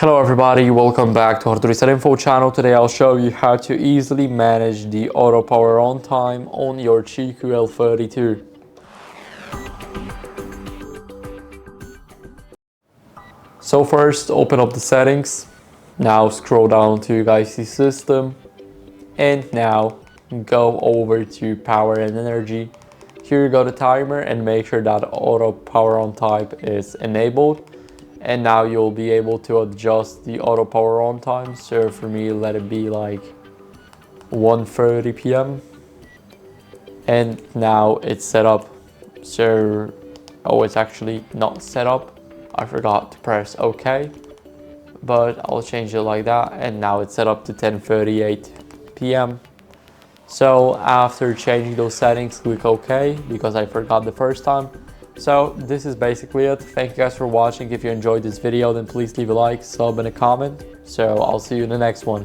Hello everybody, welcome back to HardReset.Info channel. Today I'll show you how to easily manage the auto power on time on your CHiQ L32. So first, open up the settings. Now scroll down to guys the system, and now go over to power and energy. Here you go to timer and make sure that auto power on type is enabled. And now you'll be able to adjust the auto power on time. So for me, let it be like 1:30 p.m. and now it's set up. So, oh, it's actually not set up. I forgot to press OK, but I'll change it like that. And now it's set up to 10:38 p.m. So after changing those settings, click OK because I forgot the first time. So this is basically it. Thank you guys for watching. If you enjoyed this video, then please leave a like, sub, and a comment. So I'll see you in the next one.